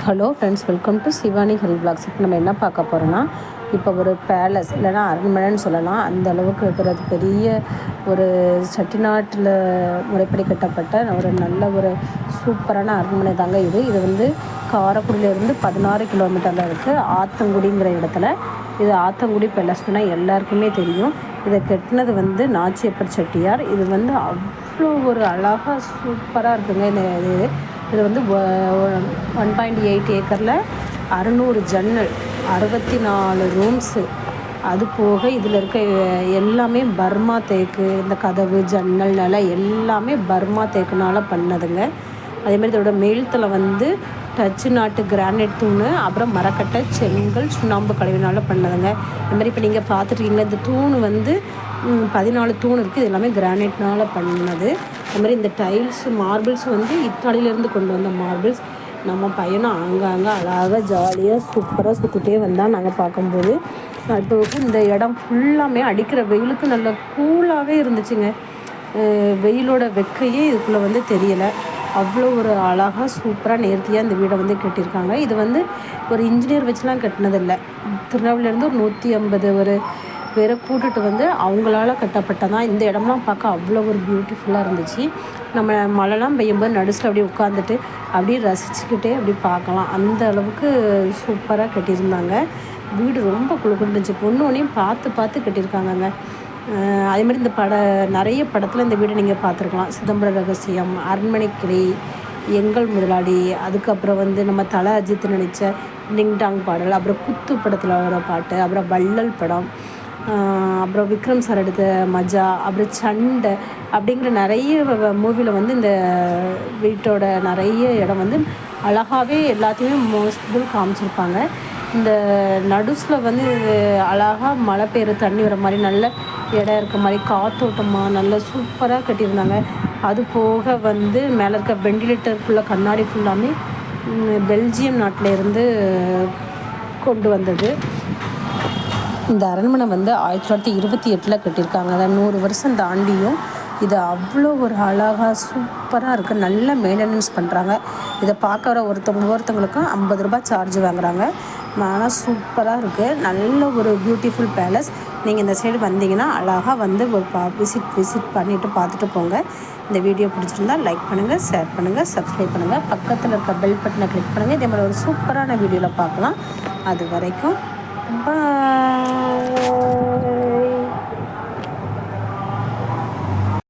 Hello friends, welcome to Shivani Hari vlogs. இப்போ நம்ம என்ன பார்க்க போகிறோன்னா, இப்போ ஒரு பேலஸ் இல்லைனா அரண்மனைன்னு சொல்லலாம். அந்த அளவுக்கு இருக்கிறது பெரிய ஒரு செட்டிநாட்டில் முறைப்படி கட்டப்பட்ட ஒரு நல்ல ஒரு சூப்பரான அரண்மனை தாங்க இது. இது வந்து காரைக்குடியிலேருந்து 16 கிலோமீட்டரில் இருக்குது, ஆத்தங்குடிங்கிற இடத்துல. இது ஆத்தங்குடி பேலஸ்னால் எல்லாருக்குமே தெரியும். இதை கட்டினது வந்து நாச்சியப்பர் செட்டியார். இது வந்து அவ்வளோ ஒரு அழகாக சூப்பராக இருக்குங்க. இது வந்து 1.8 ஏக்கரில் 600 ஜன்னல், 64 ரூம்ஸு. அது போக இதில் இருக்க எல்லாமே பர்மா தேக்கு. இந்த கதவு, ஜன்னல், நிலை எல்லாமே பர்மா தேக்குனால் பண்ணதுங்க. அதேமாதிரி இதோட மேல்தலை வந்து டச்சு நாட்டு கிரானைட் தூண், அப்புறம் மரக்கட்டை, செங்கல், சுண்ணாம்பு கழிவினால் பண்ணதுங்க. இதுமாதிரி இப்போ நீங்கள் பார்த்துருக்கீங்களா, இந்த தூண் வந்து 14 தூண் இருக்குது. இது எல்லாமே கிரானைட்னால் பண்ணது. அதுமாதிரி இந்த டைல்ஸு, மார்பிள்ஸ் வந்து இத்தாலியிலேருந்து கொண்டு வந்த மார்பிள்ஸ். நம்ம பையனும் அங்கங்கே அழகாக ஜாலியாக சூப்பராக சுற்றிட்டே வந்தால் நாங்கள் பார்க்கும்போது. அதுபோக இந்த இடம் ஃபுல்லாமே அடிக்கிற வெயிலுக்கு நல்ல கூலாகவே இருந்துச்சுங்க. வெயிலோட வெக்கையே இதுக்குள்ளே வந்து தெரியலை. அவ்வளோ ஒரு அழகாக சூப்பராக நேர்த்தியாக இந்த வீடை வந்து கட்டியிருக்காங்க. இது வந்து ஒரு இன்ஜினியர் வச்சுலாம் கட்டினதில்லை. திருநெல்வேலியிலேருந்து ஒரு 150 ஒரு பேரை கூட்டுட்டு வந்து அவங்களால கட்டப்பட்டதான். இந்த இடம்லாம் பார்க்க அவ்வளோ ஒரு பியூட்டிஃபுல்லாக இருந்துச்சு. நம்ம மழைலாம் பெய்யும்போது நடுசில் அப்படியே உட்காந்துட்டு அப்படியே ரசிச்சுக்கிட்டே அப்படி பார்க்கலாம். அந்த அளவுக்கு சூப்பராக கட்டியிருந்தாங்க. வீடு ரொம்ப குழுக்குன்னு இருந்துச்சு. பொண்ணோனையும் பார்த்து பார்த்து கட்டியிருக்காங்கங்க. அதேமாதிரி இந்த நிறைய படத்தில் இந்த வீடை நீங்கள் பார்த்துருக்கலாம். சிதம்பர ரகசியம், அரண்மனைக்கிளி, எங்கள் முதலாளி, அதுக்கப்புறம் வந்து நம்ம தல அஜித் நடித்த டிங்டாங் பாடல், அப்புறம் குத்து படத்தில் வர பாட்டு, அப்புறம் வள்ளல் படம், அப்புறம் விக்ரம் சார் எடுத்த மஜா, அப்புறம் சண்டை அப்படிங்கிற நிறைய மூவியில் வந்து இந்த வீட்டோட நிறைய இடம் வந்து அழகாகவே எல்லாத்தையுமே மோஸ்ட்ஃபுல் காமிச்சிருப்பாங்க. இந்த நடுஸில் வந்து அழகாக மழை பெய்கிற தண்ணி வர மாதிரி நல்ல இடம் இருக்க மாதிரி காத்தோட்டமாக நல்ல சூப்பராக கட்டியிருந்தாங்க. அது போக வந்து மேலே இருக்க வெண்டிலேட்டருக்குள்ளே கண்ணாடி ஃபுல்லாமே பெல்ஜியம் நாட்டில் இருந்து கொண்டு வந்தது. இந்த அரண்மனை வந்து 1928 கட்டியிருக்காங்க. அதை 100 வருஷம் தாண்டியும் இது அவ்வளோ ஒரு அழகாக சூப்பராக இருக்குது. நல்ல மெயின்டெனன்ஸ் பண்ணுறாங்க. இதை பார்க்க வர ஒவ்வொருத்தங்களுக்கும் 50 ரூபாய் சார்ஜ் வாங்குகிறாங்க. ஆனால் சூப்பராக இருக்குது. நல்ல ஒரு பியூட்டிஃபுல் பேலஸ். நீங்கள் இந்த சைடு வந்தீங்கன்னா அழகாக வந்து ஒரு விசிட் பண்ணிவிட்டு பார்த்துட்டு போங்க. இந்த வீடியோ பிடிச்சிருந்தால் லைக் பண்ணுங்கள், ஷேர் பண்ணுங்கள், சப்ஸ்கிரைப் பண்ணுங்கள். பக்கத்தில் இருக்க பெல் பட்டனை கிளிக் பண்ணுங்கள். இதே மாதிரி ஒரு சூப்பரான வீடியோவில் பார்க்கலாம். அது வரைக்கும் பாய்.